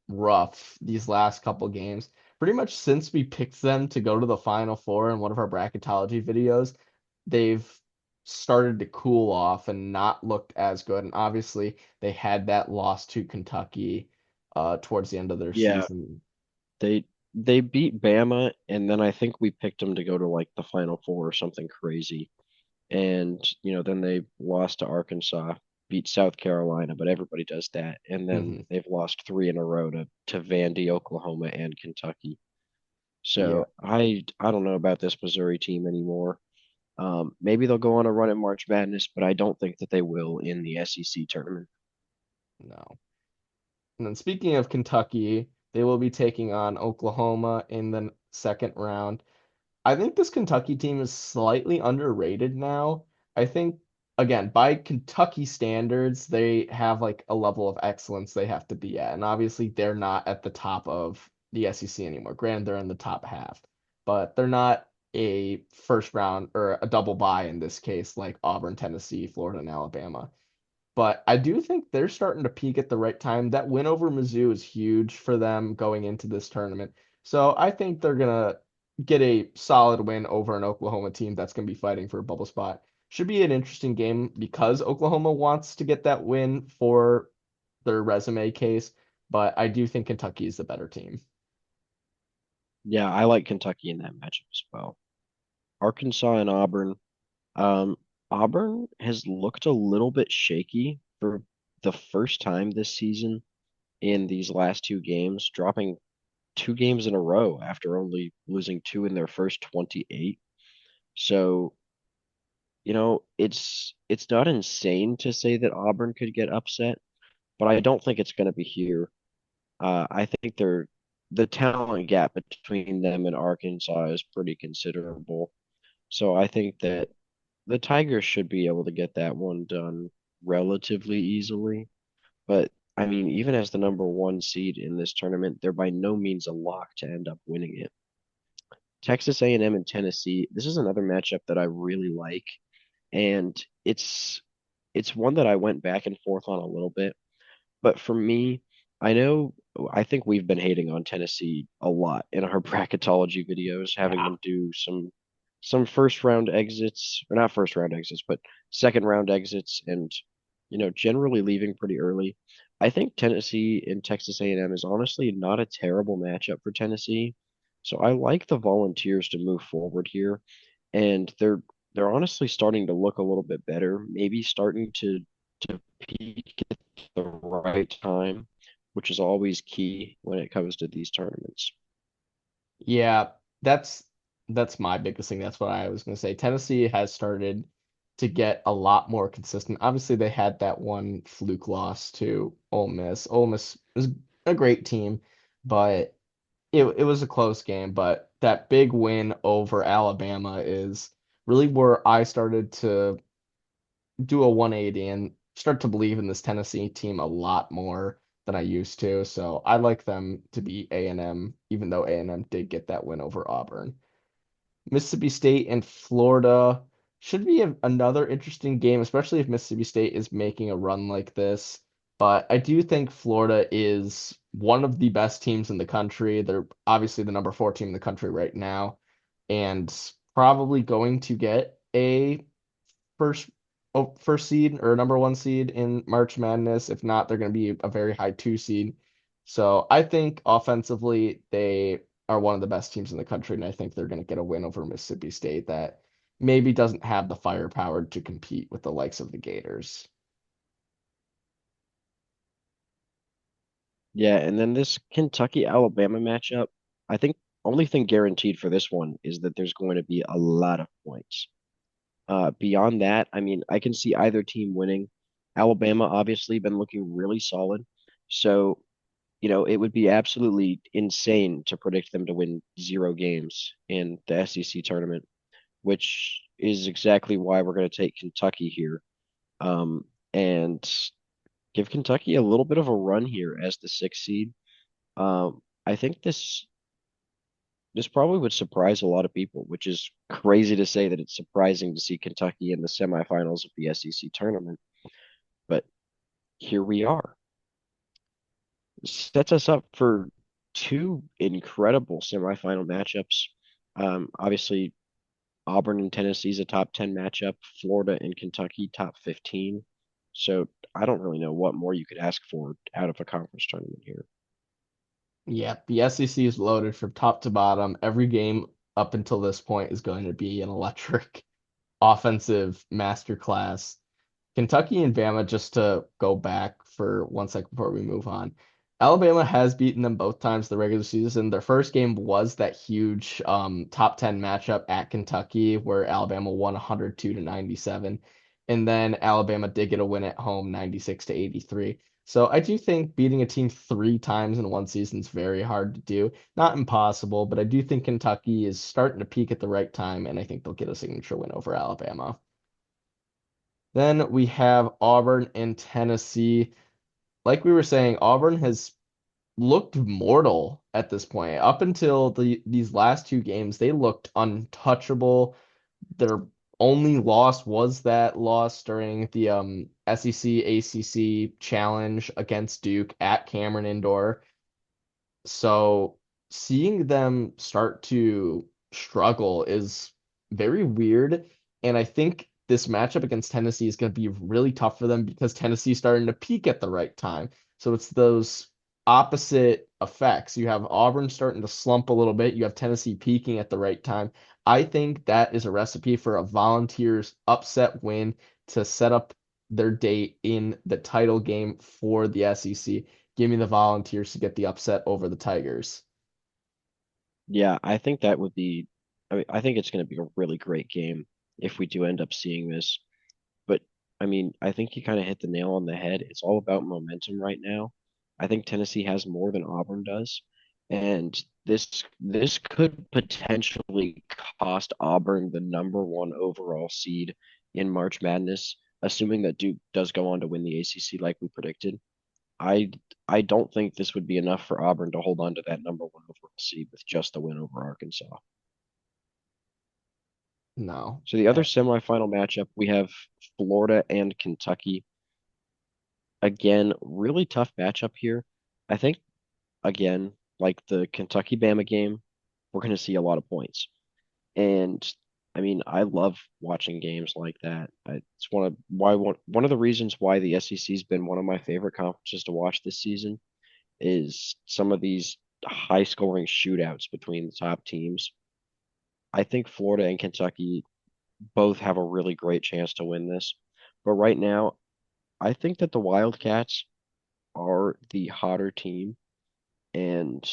rough these last couple games. Pretty much since we picked them to go to the Final Four in one of our bracketology videos, they've started to cool off and not looked as good. And obviously, they had that loss to Kentucky towards the end of their Yeah, season. they they beat Bama, and then I think we picked them to go to like the Final Four or something crazy. And then they lost to Arkansas, beat South Carolina, but everybody does that. And then Hmm. they've lost three in a row to Vandy, Oklahoma, and Kentucky. Yeah. So I don't know about this Missouri team anymore. Maybe they'll go on a run at March Madness, but I don't think that they will in the SEC tournament. No. And then speaking of Kentucky, they will be taking on Oklahoma in the second round. I think this Kentucky team is slightly underrated now. I think, again, by Kentucky standards, they have like a level of excellence they have to be at. And obviously, they're not at the top of the SEC anymore. Granted, they're in the top half, but they're not a first round or a double bye in this case, like Auburn, Tennessee, Florida, and Alabama. But I do think they're starting to peak at the right time. That win over Mizzou is huge for them going into this tournament. So I think they're gonna get a solid win over an Oklahoma team that's gonna be fighting for a bubble spot. Should be an interesting game because Oklahoma wants to get that win for their resume case, but I do think Kentucky is the better team. Yeah, I like Kentucky in that matchup as well. Arkansas and Auburn. Um, Auburn has looked a little bit shaky for the first time this season in these last two games, dropping two games in a row after only losing two in their first 28. So, it's not insane to say that Auburn could get upset, but I don't think it's going to be here. I think the talent gap between them and Arkansas is pretty considerable. So I think that the Tigers should be able to get that one done relatively easily. But I mean, even as the number one seed in this tournament, they're by no means a lock to end up winning it. Texas A&M and M and Tennessee, this is another matchup that I really like, and it's one that I went back and forth on a little bit. But for me, I know I think we've been hating on Tennessee a lot in our bracketology videos, having Yeah. them do some first round exits, or not first round exits, but second round exits, and generally leaving pretty early. I think Tennessee and Texas A&M is honestly not a terrible matchup for Tennessee. So I like the Volunteers to move forward here, and they're honestly starting to look a little bit better, maybe starting to peak at the right time, which is always key when it comes to these tournaments. Yeah, that's That's my biggest thing. That's what I was going to say. Tennessee has started to get a lot more consistent. Obviously, they had that one fluke loss to Ole Miss. Ole Miss is a great team, but it was a close game. But that big win over Alabama is really where I started to do a 180 and start to believe in this Tennessee team a lot more than I used to. So I like them to beat A&M, even though A&M did get that win over Auburn. Mississippi State and Florida should be another interesting game, especially if Mississippi State is making a run like this. But I do think Florida is one of the best teams in the country. They're obviously the number 4 team in the country right now, and probably going to get a first first seed or number 1 seed in March Madness. If not, they're going to be a very high 2 seed. So I think offensively they are one of the best teams in the country, and I think they're going to get a win over Mississippi State that maybe doesn't have the firepower to compete with the likes of the Gators. Yeah, and then this Kentucky Alabama matchup, I think only thing guaranteed for this one is that there's going to be a lot of points. Beyond that, I mean, I can see either team winning. Alabama obviously been looking really solid. So, it would be absolutely insane to predict them to win 0 games in the SEC tournament, which is exactly why we're going to take Kentucky here. And give Kentucky a little bit of a run here as the 6th seed. I think this probably would surprise a lot of people, which is crazy to say that it's surprising to see Kentucky in the semifinals of the SEC tournament. But here we are. Sets us up for two incredible semifinal matchups. Obviously, Auburn and Tennessee is a top 10 matchup, Florida and Kentucky, top 15. So I don't really know what more you could ask for out of a conference tournament here. Yeah, the SEC is loaded from top to bottom. Every game up until this point is going to be an electric offensive masterclass. Kentucky and Bama, just to go back for 1 second before we move on. Alabama has beaten them both times the regular season. Their first game was that huge top 10 matchup at Kentucky where Alabama won 102 to 97. And then Alabama did get a win at home 96 to 83. So I do think beating a team 3 times in one season is very hard to do. Not impossible, but I do think Kentucky is starting to peak at the right time, and I think they'll get a signature win over Alabama. Then we have Auburn and Tennessee. Like we were saying, Auburn has looked mortal at this point. Up until these last 2 games, they looked untouchable. Their only loss was that loss during the SEC ACC challenge against Duke at Cameron Indoor. So seeing them start to struggle is very weird. And I think this matchup against Tennessee is going to be really tough for them because Tennessee's starting to peak at the right time. So it's those opposite effects. You have Auburn starting to slump a little bit. You have Tennessee peaking at the right time. I think that is a recipe for a Volunteers upset win to set up their date in the title game for the SEC. Give me the Volunteers to get the upset over the Tigers. Yeah, I think that would be, I mean, I think it's going to be a really great game if we do end up seeing this. But I mean, I think you kind of hit the nail on the head. It's all about momentum right now. I think Tennessee has more than Auburn does, and this could potentially cost Auburn the number 1 overall seed in March Madness, assuming that Duke does go on to win the ACC like we predicted. I I don't think this would be enough for Auburn to hold on to that number 1 overall seed with just the win over Arkansas. No. So the other semifinal matchup, we have Florida and Kentucky. Again, really tough matchup here. I think, again, like the Kentucky Bama game, we're going to see a lot of points. And I mean, I love watching games like that. It's one of the reasons why the SEC's been one of my favorite conferences to watch this season is some of these high scoring shootouts between the top teams. I think Florida and Kentucky both have a really great chance to win this. But right now, I think that the Wildcats are the hotter team. And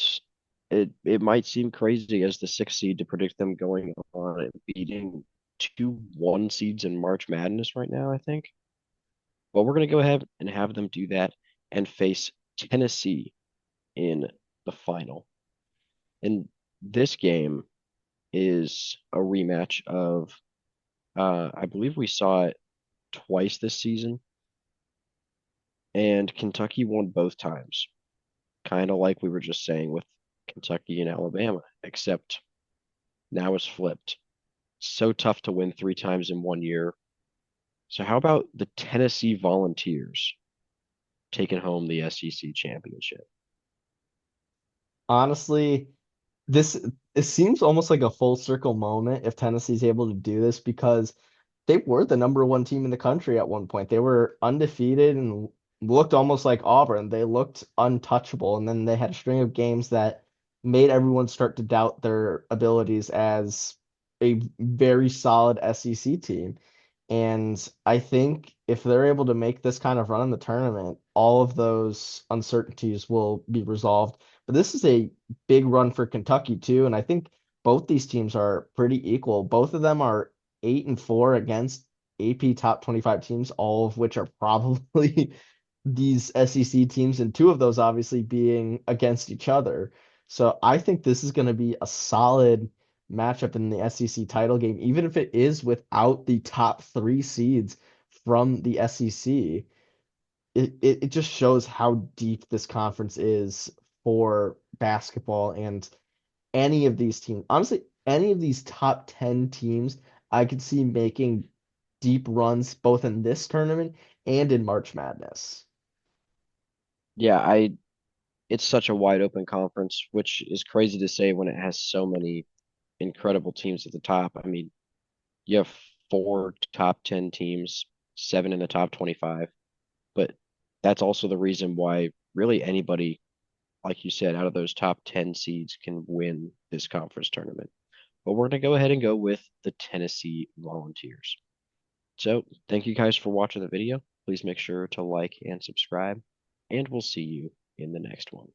it might seem crazy as the sixth seed to predict them going on and beating two one seeds in March Madness right now, I think. But we're going to go ahead and have them do that and face Tennessee in the final. And this game is a rematch of, I believe we saw it twice this season, and Kentucky won both times, kind of like we were just saying with Kentucky and Alabama, except now it's flipped. So tough to win three times in one year. So how about the Tennessee Volunteers taking home the SEC championship? Honestly, this it seems almost like a full circle moment if Tennessee's able to do this because they were the number one team in the country at one point. They were undefeated and looked almost like Auburn. They looked untouchable, and then they had a string of games that made everyone start to doubt their abilities as a very solid SEC team. And I think if they're able to make this kind of run in the tournament, all of those uncertainties will be resolved. But this is a big run for Kentucky too, and I think both these teams are pretty equal. Both of them are 8-4 against AP top 25 teams, all of which are probably these SEC teams, and two of those obviously being against each other. So I think this is going to be a solid matchup in the SEC title game, even if it is without the top three seeds from the SEC. It just shows how deep this conference is for basketball and any of these teams. Honestly, any of these top 10 teams, I could see making deep runs both in this tournament and in March Madness. Yeah, it's such a wide open conference, which is crazy to say when it has so many incredible teams at the top. I mean, you have four top 10 teams, seven in the top 25, but that's also the reason why really anybody, like you said, out of those top 10 seeds can win this conference tournament. But we're going to go ahead and go with the Tennessee Volunteers. So thank you guys for watching the video. Please make sure to like and subscribe, and we'll see you in the next one.